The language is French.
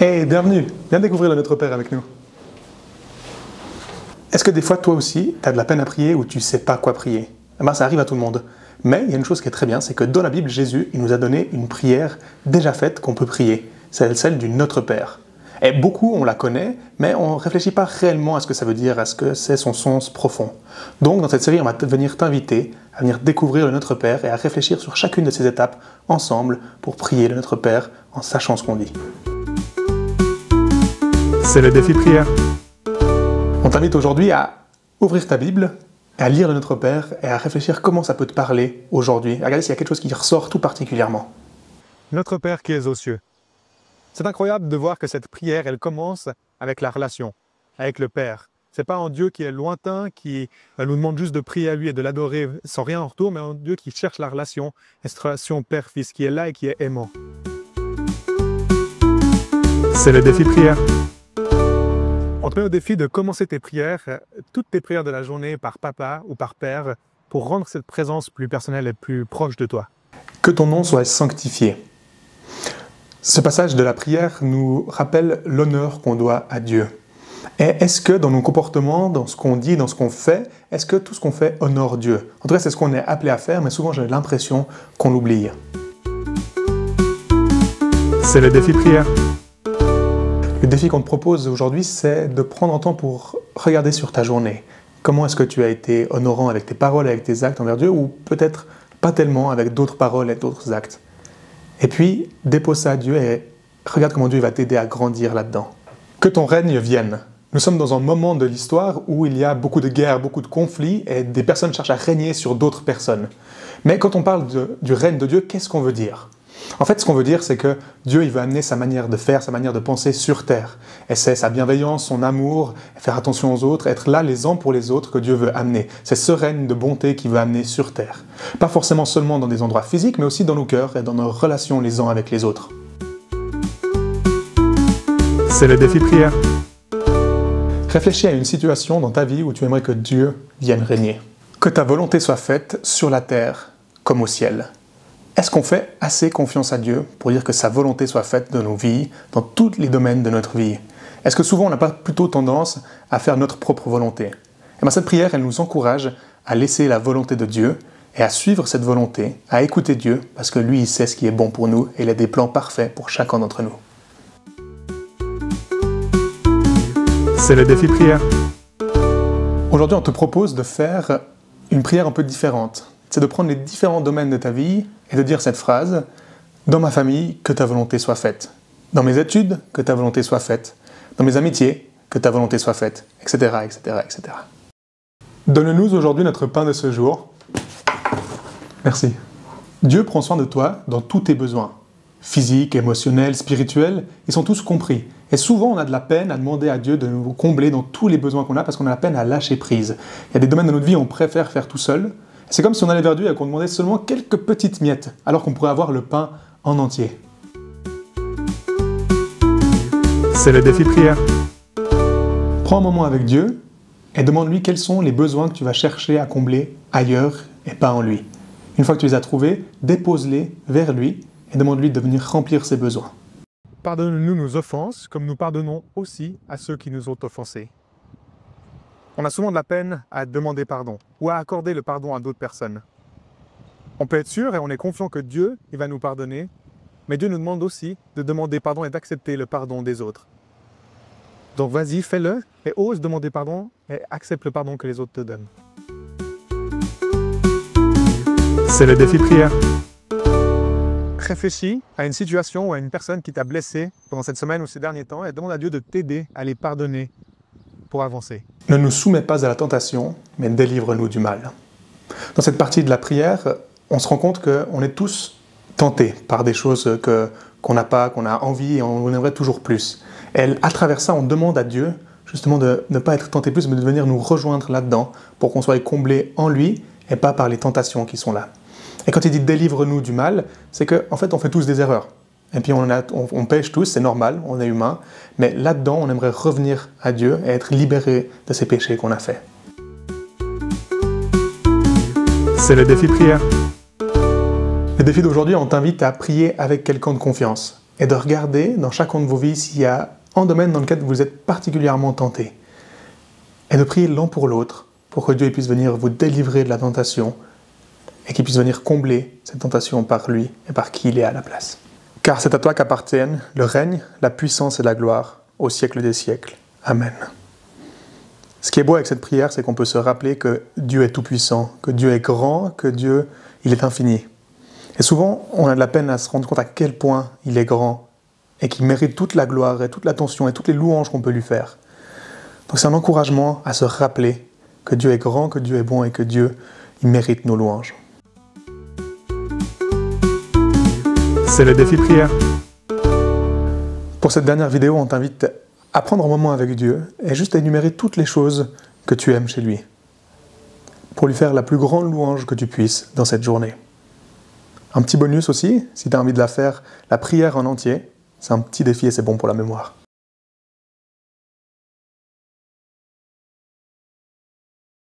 Hey, bienvenue! Viens découvrir le Notre Père avec nous. Est-ce que des fois, toi aussi, tu as de la peine à prier ou tu sais pas quoi prier? Eh ben, ça arrive à tout le monde. Mais il y a une chose qui est très bien, c'est que dans la Bible, Jésus il nous a donné une prière déjà faite qu'on peut prier. C'est celle du Notre Père. Et beaucoup, on la connaît, mais on ne réfléchit pas réellement à ce que ça veut dire, à ce que c'est son sens profond. Donc, dans cette série, on va venir t'inviter à venir découvrir le Notre Père et à réfléchir sur chacune de ces étapes ensemble pour prier le Notre Père en sachant ce qu'on dit. C'est le défi prière. On t'invite aujourd'hui à ouvrir ta Bible, à lire le Notre Père et à réfléchir comment ça peut te parler aujourd'hui. Regardez s'il y a quelque chose qui ressort tout particulièrement. Notre Père qui es aux cieux. C'est incroyable de voir que cette prière, elle commence avec la relation, avec le Père. C'est pas un Dieu qui est lointain, qui nous demande juste de prier à lui et de l'adorer sans rien en retour, mais un Dieu qui cherche la relation, cette relation Père-Fils, qui est là et qui est aimant. C'est le défi prière. On te met au défi de commencer tes prières, toutes tes prières de la journée par papa ou par père, pour rendre cette présence plus personnelle et plus proche de toi. Que ton nom soit sanctifié. Ce passage de la prière nous rappelle l'honneur qu'on doit à Dieu. Et est-ce que dans nos comportements, dans ce qu'on dit, dans ce qu'on fait, est-ce que tout ce qu'on fait honore Dieu? En tout cas, c'est ce qu'on est appelé à faire, mais souvent j'ai l'impression qu'on l'oublie. C'est le défi prière. Le défi qu'on te propose aujourd'hui, c'est de prendre un temps pour regarder sur ta journée. Comment est-ce que tu as été honorant avec tes paroles, avec tes actes envers Dieu, ou peut-être pas tellement avec d'autres paroles et d'autres actes. Et puis, dépose ça à Dieu et regarde comment Dieu va t'aider à grandir là-dedans. Que ton règne vienne. Nous sommes dans un moment de l'histoire où il y a beaucoup de guerres, beaucoup de conflits, et des personnes cherchent à régner sur d'autres personnes. Mais quand on parle du règne de Dieu, qu'est-ce qu'on veut dire? En fait, ce qu'on veut dire, c'est que Dieu il veut amener sa manière de faire, sa manière de penser sur terre. Et c'est sa bienveillance, son amour, faire attention aux autres, être là les uns pour les autres que Dieu veut amener. C'est ce règne de bonté qu'il veut amener sur terre. Pas forcément seulement dans des endroits physiques, mais aussi dans nos cœurs et dans nos relations les uns avec les autres. C'est le défi prière. Réfléchis à une situation dans ta vie où tu aimerais que Dieu vienne régner. Que ta volonté soit faite sur la terre comme au ciel. Est-ce qu'on fait assez confiance à Dieu pour dire que sa volonté soit faite dans nos vies, dans tous les domaines de notre vie? Est-ce que souvent on n'a pas plutôt tendance à faire notre propre volonté? Et bien cette prière, elle nous encourage à laisser la volonté de Dieu et à suivre cette volonté, à écouter Dieu, parce que lui, il sait ce qui est bon pour nous et il a des plans parfaits pour chacun d'entre nous. C'est le défi prière. Aujourd'hui, on te propose de faire une prière un peu différente. C'est de prendre les différents domaines de ta vie et de dire cette phrase « Dans ma famille, que ta volonté soit faite. Dans mes études, que ta volonté soit faite. Dans mes amitiés, que ta volonté soit faite. » etc., etc., etc. Donne-nous aujourd'hui notre pain de ce jour. Merci. Dieu prend soin de toi dans tous tes besoins. Physiques, émotionnels, spirituels, ils sont tous compris. Et souvent, on a de la peine à demander à Dieu de nous combler dans tous les besoins qu'on a parce qu'on a la peine à lâcher prise. Il y a des domaines de notre vie où on préfère faire tout seul. C'est comme si on allait vers Dieu et qu'on demandait seulement quelques petites miettes, alors qu'on pourrait avoir le pain en entier. C'est le défi prière. Prends un moment avec Dieu et demande-lui quels sont les besoins que tu vas chercher à combler ailleurs et pas en lui. Une fois que tu les as trouvés, dépose-les vers lui et demande-lui de venir remplir ses besoins. Pardonne-nous nos offenses, comme nous pardonnons aussi à ceux qui nous ont offensés. On a souvent de la peine à demander pardon ou à accorder le pardon à d'autres personnes. On peut être sûr et on est confiant que Dieu il va nous pardonner, mais Dieu nous demande aussi de demander pardon et d'accepter le pardon des autres. Donc vas-y, fais-le et ose demander pardon et accepte le pardon que les autres te donnent. C'est le défi prière. Réfléchis à une situation ou à une personne qui t'a blessé pendant cette semaine ou ces derniers temps et demande à Dieu de t'aider à les pardonner pour avancer. Ne nous soumets pas à la tentation, mais délivre-nous du mal. Dans cette partie de la prière, on se rend compte qu'on est tous tentés par des choses qu'on n'a pas, qu'on a envie et on aimerait toujours plus. Et à travers ça, on demande à Dieu justement de ne pas être tenté plus, mais de venir nous rejoindre là-dedans pour qu'on soit comblé en lui et pas par les tentations qui sont là. Et quand il dit « délivre-nous du mal », c'est qu'en fait, on fait tous des erreurs. Et puis on pêche tous, c'est normal, on est humain, mais là-dedans, on aimerait revenir à Dieu et être libéré de ces péchés qu'on a faits. C'est le défi prière. Le défi d'aujourd'hui, on t'invite à prier avec quelqu'un de confiance. et de regarder dans chacun de vos vies s'il y a un domaine dans lequel vous êtes particulièrement tenté. Et de prier l'un pour l'autre, pour que Dieu puisse venir vous délivrer de la tentation et qu'il puisse venir combler cette tentation par lui et par qui il est à la place. Car c'est à toi qu'appartiennent le règne, la puissance et la gloire au siècle des siècles. Amen. Ce qui est beau avec cette prière, c'est qu'on peut se rappeler que Dieu est tout-puissant, que Dieu est grand, que Dieu, il est infini. Et souvent, on a de la peine à se rendre compte à quel point il est grand et qu'il mérite toute la gloire et toute l'attention et toutes les louanges qu'on peut lui faire. Donc c'est un encouragement à se rappeler que Dieu est grand, que Dieu est bon et que Dieu, il mérite nos louanges. C'est le défi prière. Pour cette dernière vidéo, on t'invite à prendre un moment avec Dieu et juste à énumérer toutes les choses que tu aimes chez lui, pour lui faire la plus grande louange que tu puisses dans cette journée. Un petit bonus aussi, si tu as envie de la faire, la prière en entier, c'est un petit défi et c'est bon pour la mémoire.